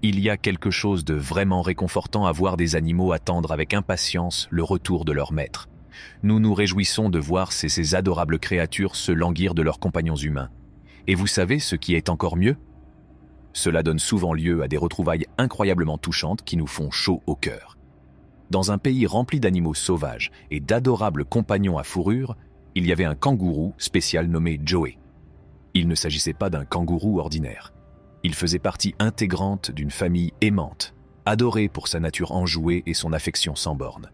Il y a quelque chose de vraiment réconfortant à voir des animaux attendre avec impatience le retour de leur maître. Nous nous réjouissons de voir ces adorables créatures se languir de leurs compagnons humains. Et vous savez ce qui est encore mieux? Cela donne souvent lieu à des retrouvailles incroyablement touchantes qui nous font chaud au cœur. Dans un pays rempli d'animaux sauvages et d'adorables compagnons à fourrure, il y avait un kangourou spécial nommé Joey. Il ne s'agissait pas d'un kangourou ordinaire. Il faisait partie intégrante d'une famille aimante, adorée pour sa nature enjouée et son affection sans bornes.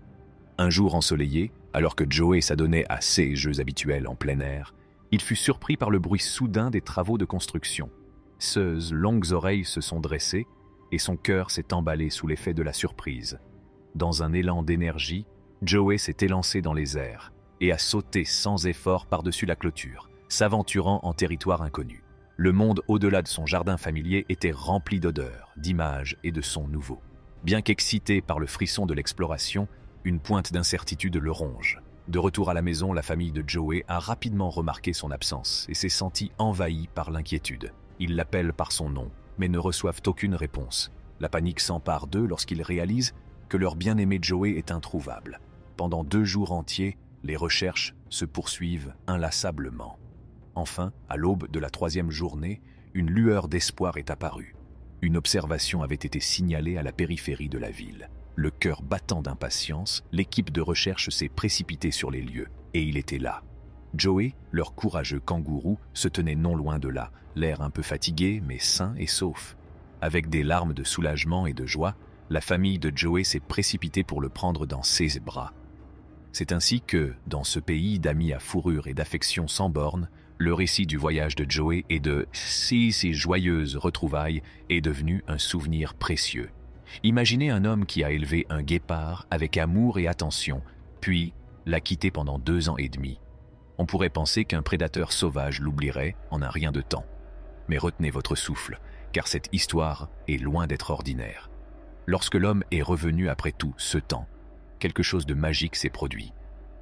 Un jour ensoleillé, alors que Joey s'adonnait à ses jeux habituels en plein air, il fut surpris par le bruit soudain des travaux de construction. Ses longues oreilles se sont dressées et son cœur s'est emballé sous l'effet de la surprise. Dans un élan d'énergie, Joey s'est élancé dans les airs et a sauté sans effort par-dessus la clôture, s'aventurant en territoire inconnu. Le monde au-delà de son jardin familier était rempli d'odeurs, d'images et de sons nouveaux. Bien qu'excité par le frisson de l'exploration, une pointe d'incertitude le ronge. De retour à la maison, la famille de Joey a rapidement remarqué son absence et s'est sentie envahie par l'inquiétude. Ils l'appellent par son nom, mais ne reçoivent aucune réponse. La panique s'empare d'eux lorsqu'ils réalisent que leur bien-aimé Joey est introuvable. Pendant 2 jours entiers, les recherches se poursuivent inlassablement. Enfin, à l'aube de la 3e journée, une lueur d'espoir est apparue. Une observation avait été signalée à la périphérie de la ville. Le cœur battant d'impatience, l'équipe de recherche s'est précipitée sur les lieux, et il était là. Joey, leur courageux kangourou, se tenait non loin de là, l'air un peu fatigué, mais sain et sauf. Avec des larmes de soulagement et de joie, la famille de Joey s'est précipitée pour le prendre dans ses bras. C'est ainsi que, dans ce pays d'amis à fourrure et d'affection sans bornes, le récit du voyage de Joey et de ces joyeuses retrouvailles est devenu un souvenir précieux. Imaginez un homme qui a élevé un guépard avec amour et attention, puis l'a quitté pendant 2 ans et demi. On pourrait penser qu'un prédateur sauvage l'oublierait en un rien de temps. Mais retenez votre souffle, car cette histoire est loin d'être ordinaire. Lorsque l'homme est revenu après tout ce temps, quelque chose de magique s'est produit.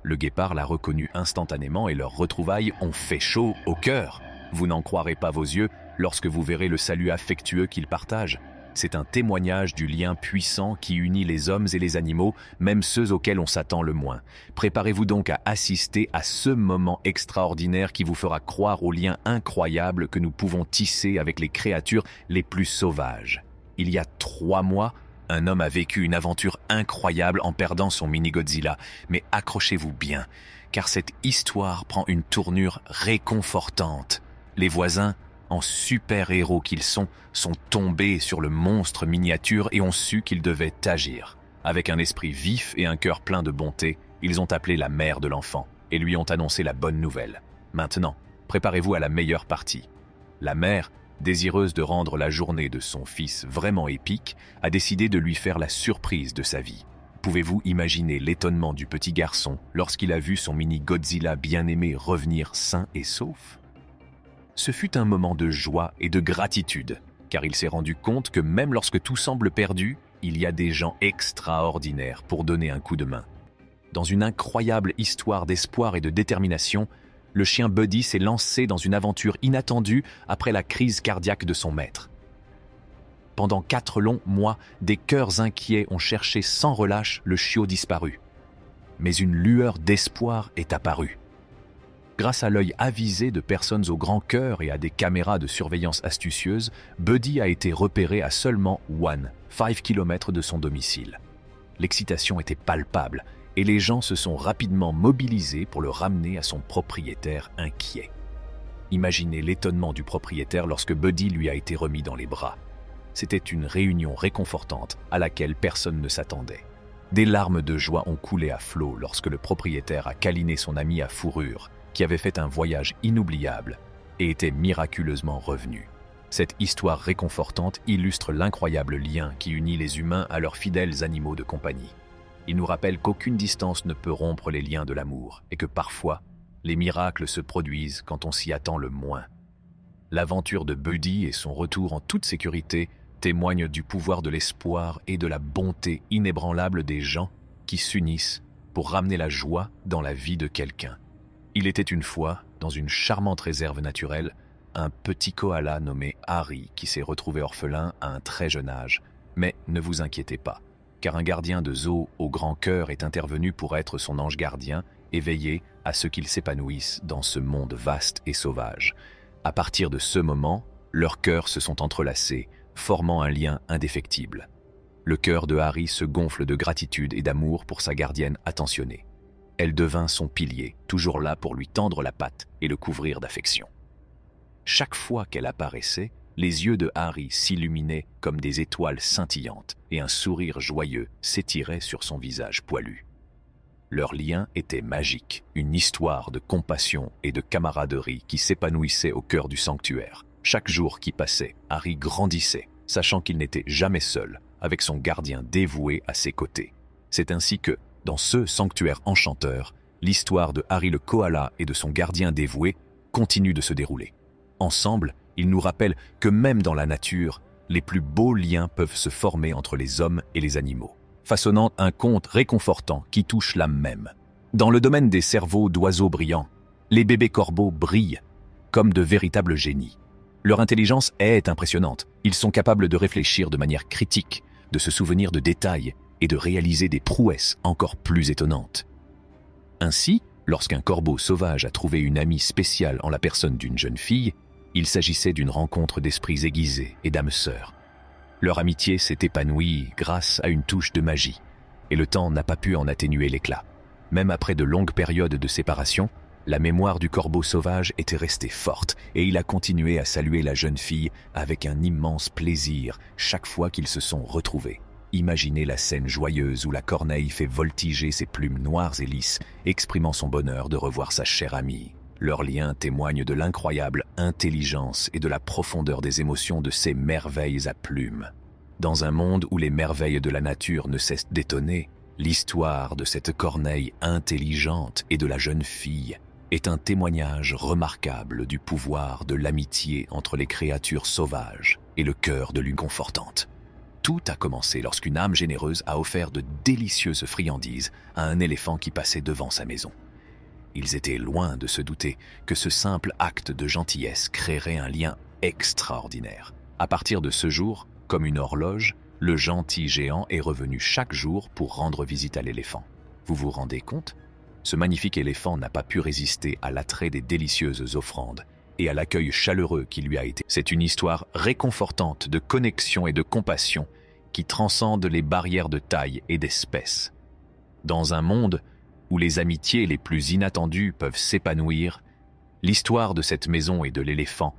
Le guépard l'a reconnu instantanément et leurs retrouvailles ont fait chaud au cœur. Vous n'en croirez pas vos yeux lorsque vous verrez le salut affectueux qu'ils partagent. C'est un témoignage du lien puissant qui unit les hommes et les animaux, même ceux auxquels on s'attend le moins. Préparez-vous donc à assister à ce moment extraordinaire qui vous fera croire au lien incroyable que nous pouvons tisser avec les créatures les plus sauvages. Il y a 3 mois, un homme a vécu une aventure incroyable en perdant son mini-Godzilla. Mais accrochez-vous bien, car cette histoire prend une tournure réconfortante. Les voisins, en super-héros qu'ils sont tombés sur le monstre miniature et ont su qu'ils devaient agir. Avec un esprit vif et un cœur plein de bonté, ils ont appelé la mère de l'enfant et lui ont annoncé la bonne nouvelle. Maintenant, préparez-vous à la meilleure partie. La mère, désireuse de rendre la journée de son fils vraiment épique, a décidé de lui faire la surprise de sa vie. Pouvez-vous imaginer l'étonnement du petit garçon lorsqu'il a vu son mini-Godzilla bien-aimé revenir sain et sauf? Ce fut un moment de joie et de gratitude, car il s'est rendu compte que même lorsque tout semble perdu, il y a des gens extraordinaires pour donner un coup de main. Dans une incroyable histoire d'espoir et de détermination, le chien Buddy s'est lancé dans une aventure inattendue après la crise cardiaque de son maître. Pendant 4 longs mois, des cœurs inquiets ont cherché sans relâche le chiot disparu. Mais une lueur d'espoir est apparue. Grâce à l'œil avisé de personnes au grand cœur et à des caméras de surveillance astucieuses, Buddy a été repéré à seulement 5 km de son domicile. L'excitation était palpable et les gens se sont rapidement mobilisés pour le ramener à son propriétaire inquiet. Imaginez l'étonnement du propriétaire lorsque Buddy lui a été remis dans les bras. C'était une réunion réconfortante à laquelle personne ne s'attendait. Des larmes de joie ont coulé à flot lorsque le propriétaire a câliné son ami à fourrure, qui avait fait un voyage inoubliable et était miraculeusement revenu. Cette histoire réconfortante illustre l'incroyable lien qui unit les humains à leurs fidèles animaux de compagnie. Il nous rappelle qu'aucune distance ne peut rompre les liens de l'amour et que parfois, les miracles se produisent quand on s'y attend le moins. L'aventure de Buddy et son retour en toute sécurité témoignent du pouvoir de l'espoir et de la bonté inébranlable des gens qui s'unissent pour ramener la joie dans la vie de quelqu'un. Il était une fois, dans une charmante réserve naturelle, un petit koala nommé Harry qui s'est retrouvé orphelin à un très jeune âge. Mais ne vous inquiétez pas, car un gardien de zoo au grand cœur est intervenu pour être son ange gardien et veiller à ce qu'il s'épanouisse dans ce monde vaste et sauvage. À partir de ce moment, leurs cœurs se sont entrelacés, formant un lien indéfectible. Le cœur de Harry se gonfle de gratitude et d'amour pour sa gardienne attentionnée. Elle devint son pilier, toujours là pour lui tendre la patte et le couvrir d'affection. Chaque fois qu'elle apparaissait, les yeux de Harry s'illuminaient comme des étoiles scintillantes et un sourire joyeux s'étirait sur son visage poilu. Leur lien était magique, une histoire de compassion et de camaraderie qui s'épanouissait au cœur du sanctuaire. Chaque jour qui passait, Harry grandissait, sachant qu'il n'était jamais seul, avec son gardien dévoué à ses côtés. C'est ainsi que, dans ce sanctuaire enchanteur, l'histoire de Harry le koala et de son gardien dévoué continue de se dérouler. Ensemble, ils nous rappellent que même dans la nature, les plus beaux liens peuvent se former entre les hommes et les animaux, façonnant un conte réconfortant qui touche l'âme même. Dans le domaine des cerveaux d'oiseaux brillants, les bébés corbeaux brillent comme de véritables génies. Leur intelligence est impressionnante. Ils sont capables de réfléchir de manière critique, de se souvenir de détails et de réaliser des prouesses encore plus étonnantes. Ainsi, lorsqu'un corbeau sauvage a trouvé une amie spéciale en la personne d'une jeune fille, il s'agissait d'une rencontre d'esprits aiguisés et d'âmes sœurs. Leur amitié s'est épanouie grâce à une touche de magie, et le temps n'a pas pu en atténuer l'éclat. Même après de longues périodes de séparation, la mémoire du corbeau sauvage était restée forte, et il a continué à saluer la jeune fille avec un immense plaisir chaque fois qu'ils se sont retrouvés. Imaginez la scène joyeuse où la corneille fait voltiger ses plumes noires et lisses, exprimant son bonheur de revoir sa chère amie. Leur lien témoigne de l'incroyable intelligence et de la profondeur des émotions de ces merveilles à plumes. Dans un monde où les merveilles de la nature ne cessent d'étonner, l'histoire de cette corneille intelligente et de la jeune fille est un témoignage remarquable du pouvoir de l'amitié entre les créatures sauvages et le cœur de l'une confortante. Tout a commencé lorsqu'une âme généreuse a offert de délicieuses friandises à un éléphant qui passait devant sa maison. Ils étaient loin de se douter que ce simple acte de gentillesse créerait un lien extraordinaire. À partir de ce jour, comme une horloge, le gentil géant est revenu chaque jour pour rendre visite à l'éléphant. Vous vous rendez compte ? Ce magnifique éléphant n'a pas pu résister à l'attrait des délicieuses offrandes et à l'accueil chaleureux qui lui a été. C'est une histoire réconfortante de connexion et de compassion qui transcende les barrières de taille et d'espèce. Dans un monde où les amitiés les plus inattendues peuvent s'épanouir, l'histoire de cette maison et de l'éléphant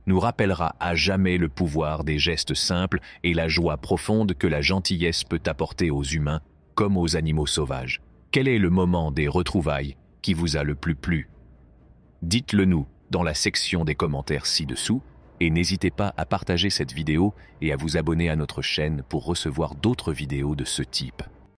nous rappellera à jamais le pouvoir des gestes simples et la joie profonde que la gentillesse peut apporter aux humains comme aux animaux sauvages. Quel est le moment des retrouvailles qui vous a le plus plu? Dites-le nous dans la section des commentaires ci-dessous et n'hésitez pas à partager cette vidéo et à vous abonner à notre chaîne pour recevoir d'autres vidéos de ce type.